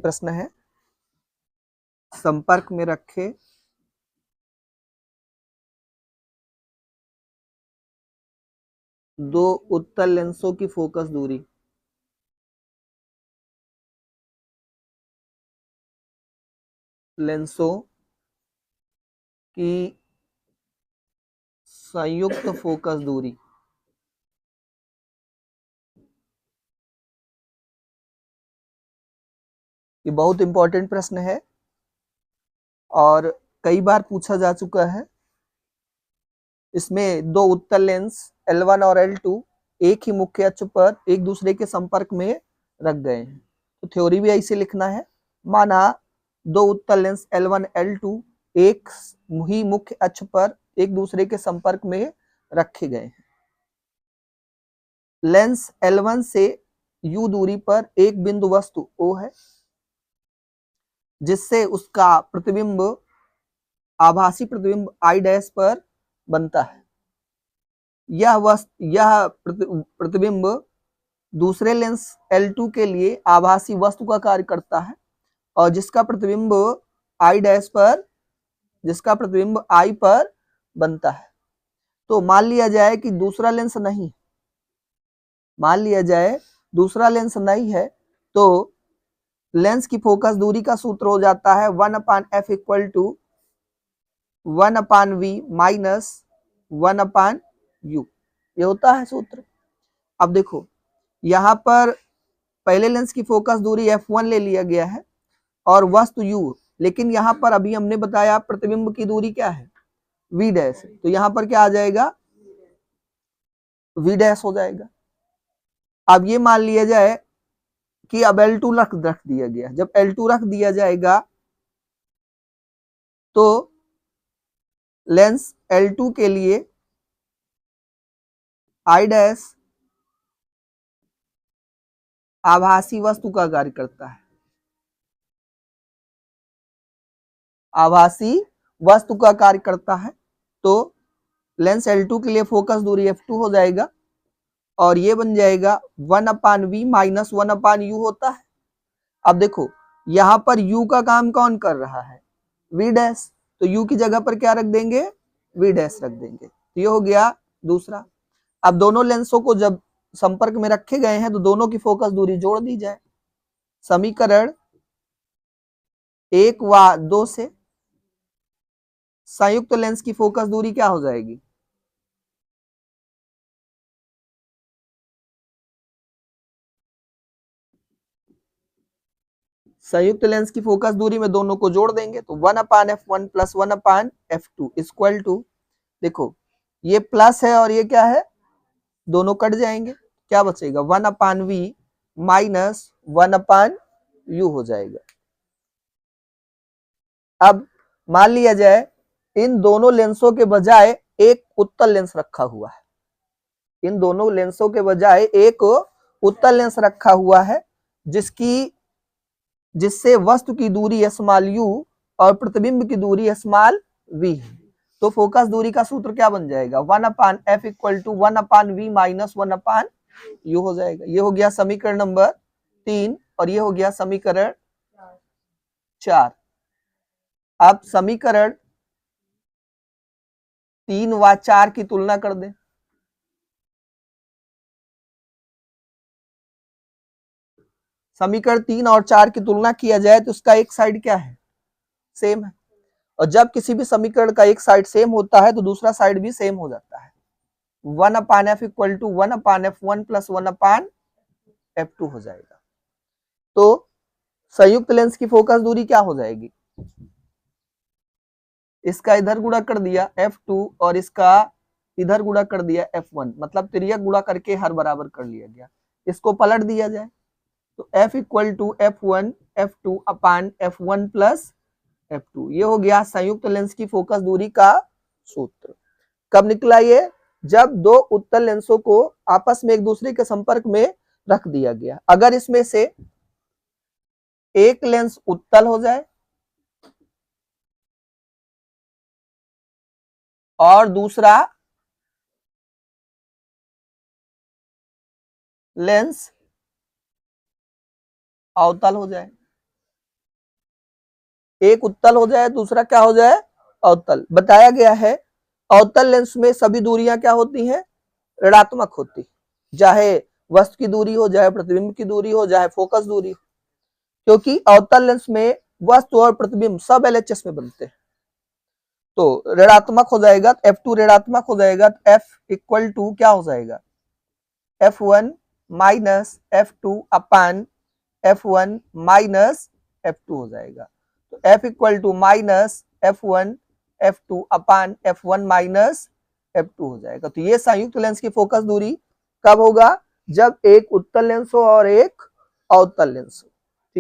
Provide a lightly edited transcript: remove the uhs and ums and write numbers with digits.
प्रश्न है, संपर्क में रखे दो उत्तल लेंसों की फोकस दूरी की संयुक्त फोकस दूरी ये बहुत इंपॉर्टेंट प्रश्न है और कई बार पूछा जा चुका है। इसमें दो उत्तल लेंस L1 और L2 एक ही मुख्य अक्ष पर एक दूसरे के संपर्क में रख गए हैं। तो थ्योरी भी ऐसे लिखना है, माना दो उत्तल लेंस L1 L2 एक ही मुख्य अक्ष पर एक दूसरे के संपर्क में रखे गए हैं। लेंस L1 से U दूरी पर एक बिंदु वस्तु O है जिससे उसका प्रतिबिंब आभासी प्रतिबिंब I' पर बनता है। यह प्रतिबिंब दूसरे लेंस L2 के लिए आभासी वस्तु का कार्य करता है और जिसका प्रतिबिंब I पर बनता है। तो मान लिया जाए कि दूसरा लेंस नहीं है, तो लेंस की फोकस दूरी का सूत्र हो जाता है 1/f equal to 1/v minus 1/u, ये होता है सूत्र। अब देखो यहां पर पहले लेंस की फोकस दूरी f1 ले लिया गया है और वस्तु u, लेकिन यहां पर अभी हमने बताया प्रतिबिंब की दूरी क्या है v', तो यहां पर क्या आ जाएगा v' हो जाएगा। अब ये मान लिया जाए कि अब L2 रख दिया गया, जब L2 रख दिया जाएगा तो लेंस L2 के लिए I' आभासी वस्तु का कार्य करता है, तो लेंस L2 के लिए फोकस दूरी f2 हो जाएगा और ये बन जाएगा 1/v माइनस 1/u होता है। अब देखो यहां पर u का काम कौन कर रहा है v', तो u की जगह पर क्या रख देंगे v' रख देंगे, तो ये हो गया दूसरा। अब दोनों लेंसों को जब संपर्क में रखे गए हैं तो दोनों की फोकस दूरी जोड़ दी जाए। समीकरण 1 व 2 से संयुक्त लेंस की फोकस दूरी क्या हो जाएगी, संयुक्त लेंस की फोकस दूरी में दोनों को जोड़ देंगे तो 1/f1 plus 1/f2 equal to, देखो ये प्लस है और ये क्या है, दोनों कट जाएंगे, क्या बचेगा 1/v माइनस 1/u हो जाएगा। अब मान लिया जाए इन दोनों लेंसों के बजाय एक उत्तल लेंस रखा हुआ है, जिससे वस्तु की दूरी स्मॉल u और प्रतिबिंब की दूरी स्मॉल v है। तो फोकस दूरी का सूत्र क्या बन जाएगा 1/f equal to 1/v minus 1/u हो जाएगा। ये हो गया समीकरण नंबर 3 और ये हो गया समीकरण 4। अब समीकरण 3 व 4 की तुलना कर दें। समीकरण 3 और 4 की तुलना किया जाए तो उसका एक साइड क्या है सेम है, और जब किसी भी समीकरण का एक साइड सेम होता है तो दूसरा साइड भी सेम हो जाता है। 1/f equal to 1/f1 plus 1/f2 हो जाएगा। तो संयुक्त लेंस की फोकस दूरी क्या हो जाएगी, इसका इधर गुणा कर दिया f2 और इसका इधर गुणा कर दिया f1, मतलब त्रियक गुणा करके हर बराबर कर लिया गया। इसको पलट दिया जाए तो f equal to f1 f2 upon f1 plus f2, ये हो गया संयुक्त लेंस की फोकस दूरी का सूत्र। कब निकला ये, जब दो उत्तल लेंसों को आपस में एक दूसरे के संपर्क में रख दिया गया। अगर इसमें से एक लेंस उत्तल हो जाए और दूसरा लेंस अवतल हो जाए, एक उत्तल हो जाए, दूसरा क्या हो जाए, अवतल। बताया गया है अवतल लेंस में सभी दूरियां क्या होती हैं, ऋणात्मक होती, चाहे वस्तु की दूरी हो, चाहे प्रतिबिंब की दूरी हो, चाहे फोकस दूरी हो, क्योंकि अवतल लेंस में वस्तु और प्रतिबिंब सब एलएचएस में बनते हैं। तो ऋणात्मक हो जाएगा, F2 ऋणात्मक हो जाएगा, F इक्वल टू क्या हो जाएगा, F1 minus F2 upon F1 minus F2 हो जाएगा। तो F equal to minus F1 F2 upon F1 minus F2 हो जाएगा। तो ये संयुक्त लेंस की फोकस दूरी कब होगा, जब एक उत्तल लेंस हो और एक अवतल लेंस हो।